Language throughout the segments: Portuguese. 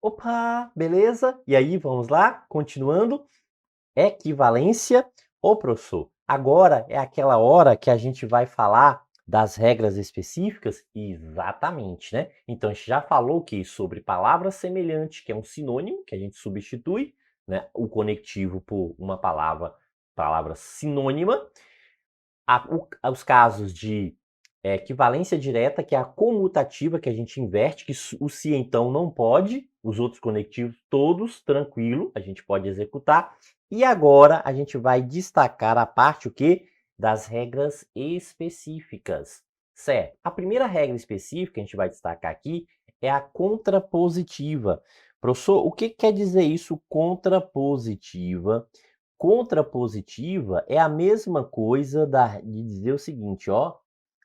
Opa, beleza? E aí, vamos lá? Continuando. Equivalência. Ô, professor, agora é aquela hora que a gente vai falar das regras específicas? Exatamente, né? Então, a gente já falou que sobre palavra semelhante, que é um sinônimo, que a gente substitui, né, o conectivo por uma palavra sinônima. Os casos de equivalência direta, que é a comutativa, que a gente inverte, que o se então não pode, os outros conectivos todos, tranquilo, a gente pode executar. E agora a gente vai destacar a parte o quê? Das regras específicas, certo? A primeira regra específica que a gente vai destacar aqui é a contrapositiva. Professor, o que quer dizer isso, contrapositiva? Contrapositiva é a mesma coisa de dizer o seguinte, ó,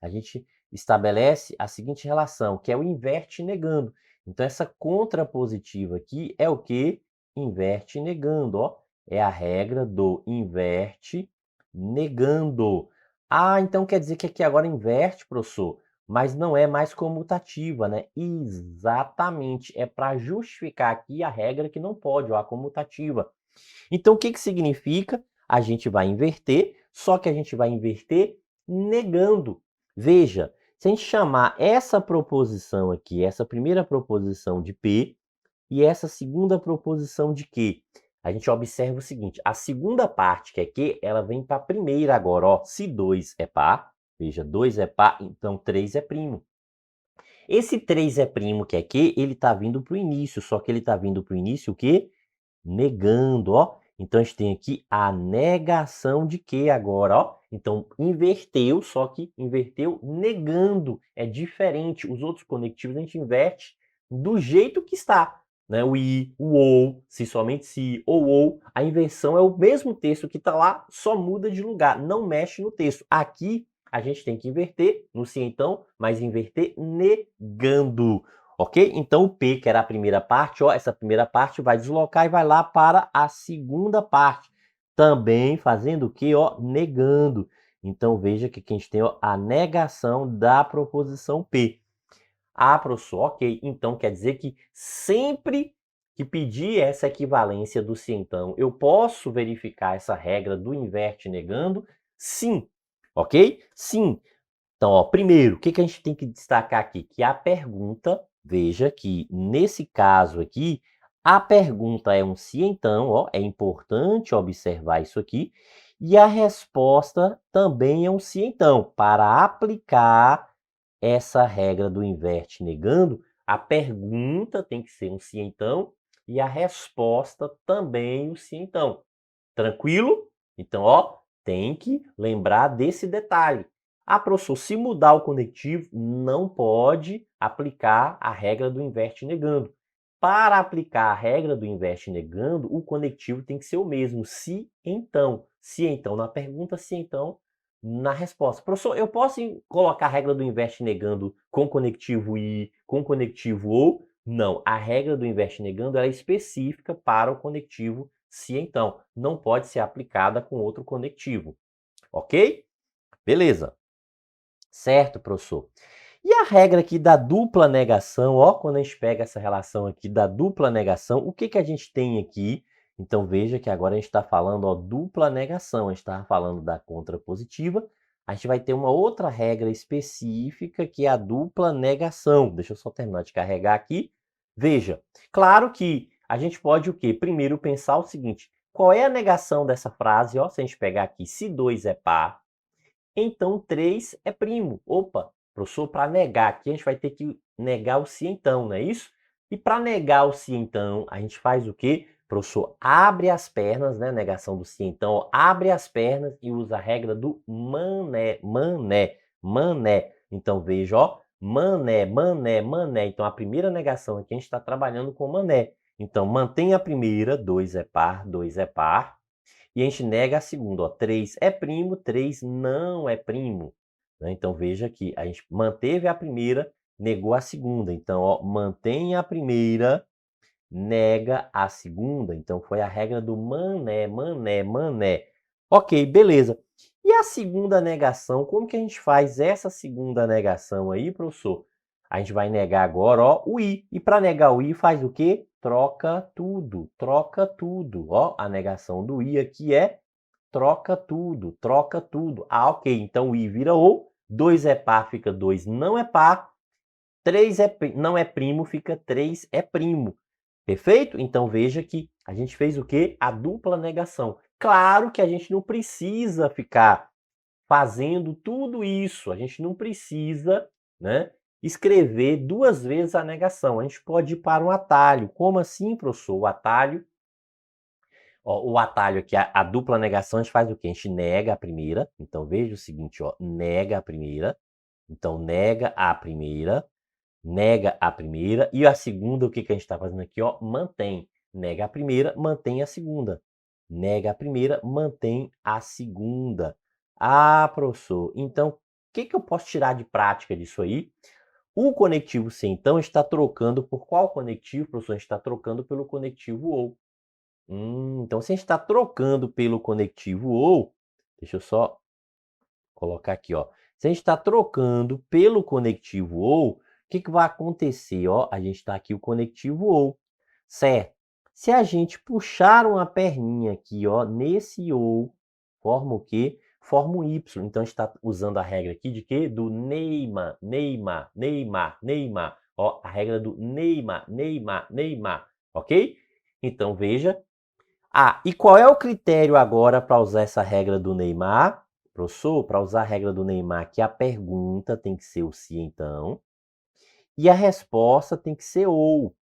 a gente estabelece a seguinte relação, que é o inverte negando. Então, essa contrapositiva aqui é o que? Inverte negando, ó. É a regra do inverte negando. Ah, então quer dizer que aqui agora inverte, professor, mas não é mais comutativa, né? Exatamente, é para justificar aqui a regra que não pode, ó, a comutativa. Então, o que significa? A gente vai inverter, só que a gente vai inverter negando. Veja, se a gente chamar essa proposição aqui, essa primeira proposição de P, e essa segunda proposição de Q, a gente observa o seguinte, a segunda parte, que é Q, ela vem para a primeira agora, ó. Se 2 é par, veja, 2 é par, então 3 é primo. Esse 3 é primo, que é Q, ele está vindo para o início, só que ele está vindo para o início o quê? Negando, ó. Então, a gente tem aqui a negação de que agora, ó. Então, inverteu, só que inverteu negando. É diferente. Os outros conectivos a gente inverte do jeito que está. Né? O i, o ou, se somente se, ou. A inversão é o mesmo texto que está lá, só muda de lugar. Não mexe no texto. Aqui, a gente tem que inverter, no se então, mas inverter negando. Ok? Então, o P, que era a primeira parte, ó, essa primeira parte vai deslocar e vai lá para a segunda parte. Também fazendo o quê? Ó, negando. Então, veja que aqui a gente tem ó, a negação da proposição P. Ah, professor, ok. Então, quer dizer que sempre que pedir essa equivalência do se então, eu posso verificar essa regra do inverte negando? Sim. Ok? Sim. Então, ó, primeiro, o que a gente tem que destacar aqui? Que a pergunta, veja que nesse caso aqui, a pergunta é um se então, ó, é importante observar isso aqui, e a resposta também é um se então. Para aplicar essa regra do inverte negando, a pergunta tem que ser um se então, e a resposta também um se então. Tranquilo? Então, ó, tem que lembrar desse detalhe. Ah, professor, se mudar o conectivo, não pode aplicar a regra do inverte negando. Para aplicar a regra do inverte negando, o conectivo tem que ser o mesmo, se então. Se então na pergunta, se então na resposta. Professor, eu posso colocar a regra do inverte negando com conectivo e com conectivo ou? Não, a regra do inverte negando é específica para o conectivo se então. Não pode ser aplicada com outro conectivo. Ok? Beleza. Certo, professor? E a regra aqui da dupla negação, ó, quando a gente pega essa relação aqui da dupla negação, o que a gente tem aqui? Então, veja que agora a gente está falando, ó, dupla negação, a gente estava falando da contrapositiva, a gente vai ter uma outra regra específica, que é a dupla negação. Deixa eu só terminar de carregar aqui. Veja, claro que a gente pode o quê? Primeiro pensar o seguinte, qual é a negação dessa frase? Ó, se a gente pegar aqui, se 2 é par, então 3 é primo. Opa, professor, para negar aqui a gente vai ter que negar o se então, não é isso? E para negar o se então, a gente faz o quê? Professor, abre as pernas, né? Negação do se então, ó, abre as pernas e usa a regra do mané, mané, mané. Então veja, ó, mané, mané, mané. Então a primeira negação aqui a gente está trabalhando com mané. Então mantém a primeira, 2 é par, 2 é par. E a gente nega a segunda, ó, 3 é primo, 3 não é primo. Né? Então, veja que a gente manteve a primeira, negou a segunda. Então, ó, mantém a primeira, nega a segunda. Então, foi a regra do mané, mané, mané. Ok, beleza. E a segunda negação, como que a gente faz essa segunda negação aí, professor? A gente vai negar agora, ó, o i. E para negar o i, faz o quê? troca tudo, troca tudo. Ó, a negação do I aqui é troca tudo, troca tudo. Ah, ok, então o I vira ou, 2 é par, fica 2 não é par, 3 não é primo, fica 3 é primo. Perfeito? Então veja que a gente fez o quê? A dupla negação. Claro que a gente não precisa ficar fazendo tudo isso, a gente não precisa, né, escrever 2 vezes a negação. A gente pode ir para um atalho. Como assim, professor? O atalho, ó, o atalho aqui, a dupla negação, a gente faz o quê? A gente nega a primeira. Então veja o seguinte, ó, nega a primeira. Então nega a primeira. Nega a primeira. E a segunda, o que que a gente está fazendo aqui? Ó, mantém. Nega a primeira, mantém a segunda. Nega a primeira, mantém a segunda. Ah, professor, então o que que eu posso tirar de prática disso aí? O conectivo C, então, está trocando por qual conectivo, professor? A gente está trocando pelo conectivo OU. Então, se a gente está trocando pelo conectivo OU, deixa eu só colocar aqui, ó. Se a gente está trocando pelo conectivo OU, o que que vai acontecer? Ó, a gente está aqui o conectivo OU, certo? Se a gente puxar uma perninha aqui, ó, nesse OU, forma o quê? Forma um Y. Então, a gente está usando a regra aqui de quê? Do Neymar, Neymar, Neymar, Neymar. Ó, a regra do Neymar, Neymar, Neymar, ok? Então, veja. Ah, e qual é o critério agora para usar essa regra do Neymar? Professor, para usar a regra do Neymar, que a pergunta tem que ser o se então, e a resposta tem que ser ou.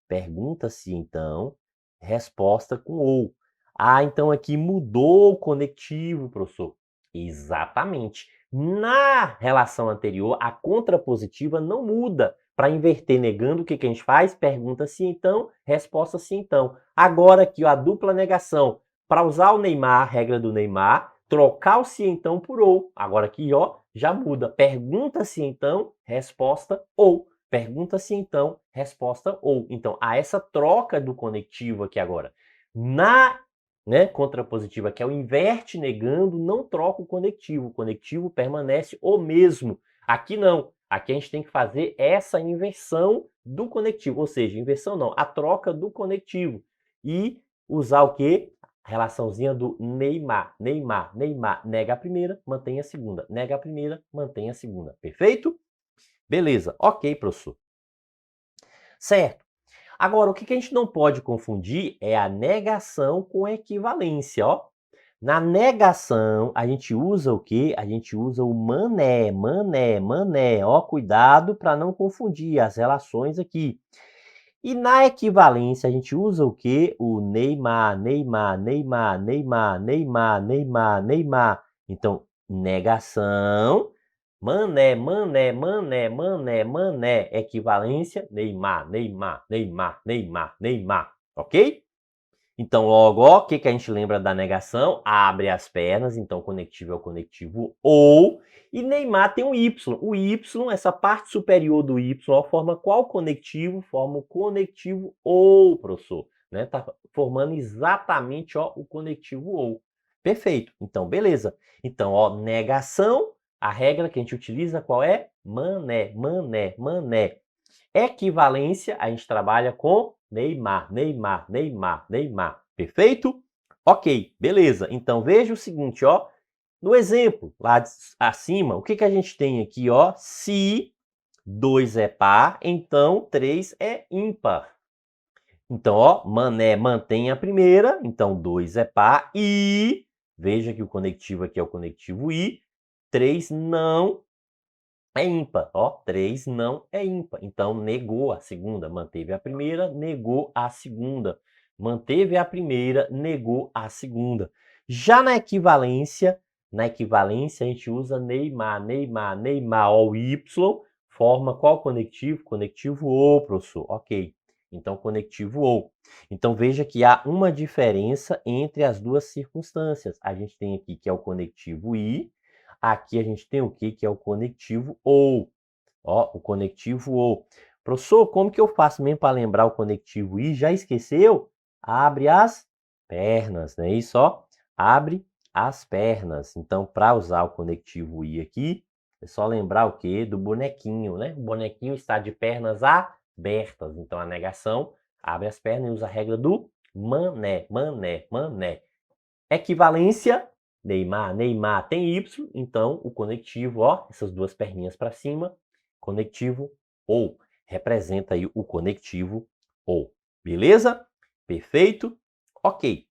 Pergunta se então, resposta com ou. Ah, então aqui mudou o conectivo, professor. Exatamente. Na relação anterior, a contrapositiva não muda. Para inverter negando, o que que a gente faz? Pergunta se então, resposta se então. Agora aqui, ó, a dupla negação. Para usar o Neymar, a regra do Neymar, trocar o se então por ou. Agora aqui, ó, já muda. Pergunta se então, resposta ou. Pergunta-se então, resposta ou. Então, há essa troca do conectivo aqui agora. Na, né, contrapositiva, que é o inverte negando, não troca o conectivo permanece o mesmo. Aqui não, aqui a gente tem que fazer essa inversão do conectivo, ou seja, inversão não, a troca do conectivo. E usar o quê? A relaçãozinha do Neymar, Neymar, Neymar, nega a primeira, mantém a segunda, nega a primeira, mantém a segunda. Perfeito? Beleza, ok, professor. Certo. Agora, o que a gente não pode confundir é a negação com equivalência, ó. Na negação, a gente usa o quê? A gente usa o mané, mané, mané. Ó, cuidado para não confundir as relações aqui. E na equivalência, a gente usa o quê? O Neymar, Neymar, Neymar, Neymar, Neymar, Neymar, Neymar. Então, negação, mané, mané, mané, mané, mané. Equivalência, Neymar, Neymar, Neymar, Neymar, Neymar. Ok? Então, logo, ó, o que que a gente lembra da negação? Abre as pernas, então conectivo é o conectivo ou. E Neymar tem um Y. O Y, essa parte superior do Y, ó, forma qual conectivo? Forma o conectivo ou, professor. Né? Tá formando exatamente, ó, o conectivo ou. Perfeito. Então, beleza. Então, ó, negação, a regra que a gente utiliza qual é? Mané, mané, mané. Equivalência, a gente trabalha com Neymar, Neymar, Neymar, Neymar. Perfeito? Ok, beleza. Então veja o seguinte, ó. No exemplo lá acima, o que que a gente tem aqui, ó? Se 2 é par, então 3 é ímpar. Então, ó, mané mantém a primeira, então 2 é par e veja que o conectivo aqui é o conectivo e 3 não é ímpar, ó, 3 não é ímpar. Então, negou a segunda, manteve a primeira, negou a segunda. Manteve a primeira, negou a segunda. Já na equivalência a gente usa Neymar, Neymar, Neymar, ó, o Y forma qual conectivo? Conectivo ou, professor. Ok. Então, conectivo ou. Então, veja que há uma diferença entre as duas circunstâncias. A gente tem aqui que é o conectivo I, aqui a gente tem o que? Que é o conectivo ou. Ó, o conectivo ou. Professor, como que eu faço mesmo para lembrar o conectivo I? Já esqueceu? Abre as pernas, não é isso? Ó, abre as pernas. Então, para usar o conectivo I aqui, é só lembrar o quê? Do bonequinho, né? O bonequinho está de pernas abertas. Então, a negação Abre as pernas e usa a regra do mané, mané, mané. Equivalência, Neymar, Neymar tem Y, então o conectivo, ó, essas duas perninhas para cima, conectivo ou, representa aí o conectivo ou. Beleza? Perfeito? Ok.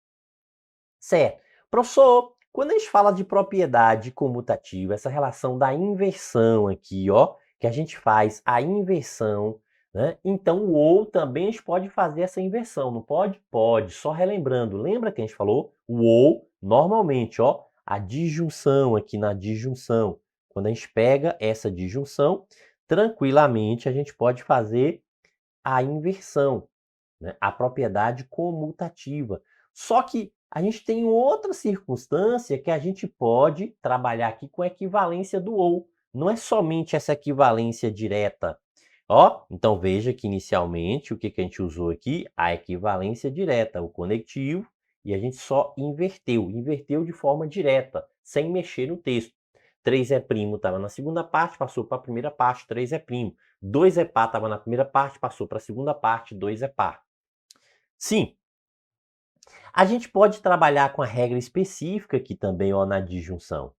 Certo. Professor, quando a gente fala de propriedade comutativa, essa relação da inversão aqui, ó, que a gente faz a inversão, né? Então o ou também a gente pode fazer essa inversão, não pode? Pode. Só relembrando, lembra que a gente falou? O ou, normalmente, ó, a disjunção aqui na disjunção. Quando a gente pega essa disjunção, tranquilamente a gente pode fazer a inversão, né? A propriedade comutativa. Só que a gente tem outra circunstância que a gente pode trabalhar aqui com a equivalência do ou. Não é somente essa equivalência direta. Ó, então veja que inicialmente o que a gente usou aqui? A equivalência direta, o conectivo, e a gente só inverteu de forma direta, sem mexer no texto. 3 é primo estava na segunda parte, passou para a primeira parte, 3 é primo. 2 é par estava na primeira parte, passou para a segunda parte, 2 é par. Sim, a gente pode trabalhar com a regra específica aqui também, ó, na disjunção.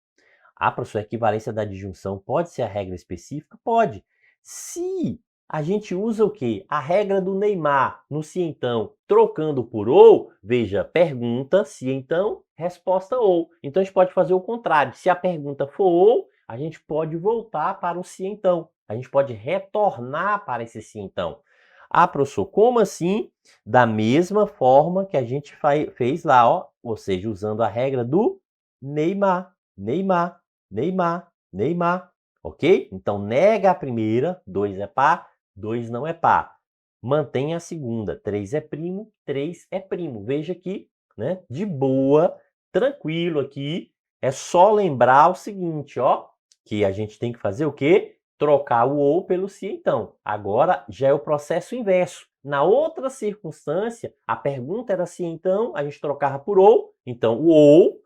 Ah, professor, a equivalência da disjunção pode ser a regra específica? Pode. Se a gente usa o quê? A regra do Neymar no se então, trocando por ou, veja, pergunta, se então, resposta ou. Então a gente pode fazer o contrário. Se a pergunta for ou, a gente pode voltar para o se então. A gente pode retornar para esse se então. Ah, professor, como assim? Da mesma forma que a gente fez lá, ó, ou seja, usando a regra do Neymar, Neymar. Neymar, Neymar, ok? Então, nega a primeira, 2 é par, 2 não é par. Mantém a segunda, 3 é primo, 3 é primo. Veja aqui, né? De boa, tranquilo aqui. É só lembrar o seguinte, ó, que a gente tem que fazer o quê? Trocar o ou pelo se então. Agora já é o processo inverso. Na outra circunstância, a pergunta era se então, a gente trocava por ou. Então, o ou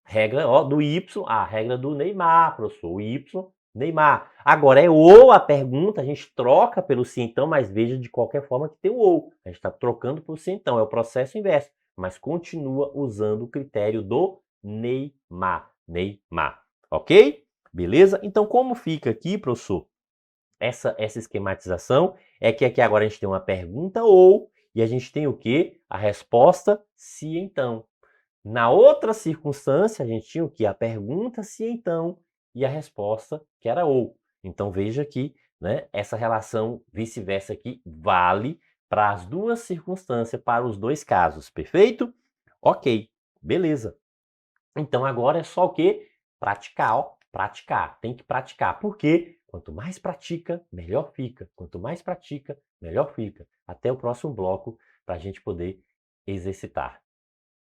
regra, ó, do Y, a regra do Neymar, professor, o Y, Neymar. Agora é ou a pergunta, a gente troca pelo se então, mas veja de qualquer forma que tem o ou. A gente está trocando por se então, é o processo inverso, mas continua usando o critério do Neymar, Neymar, ok? Beleza? Então como fica aqui, professor, essa esquematização é que aqui agora a gente tem uma pergunta ou, e a gente tem o quê? A resposta se então. Na outra circunstância, a gente tinha o que? A pergunta se então e a resposta que era ou. Então veja que, né, essa relação vice-versa aqui vale para as duas circunstâncias, para os dois casos, perfeito? Ok, beleza. Então agora é só o que? Praticar, ó, praticar. Tem que praticar. Por quê? Quanto mais pratica, melhor fica. Quanto mais pratica, melhor fica. Até o próximo bloco para a gente poder exercitar.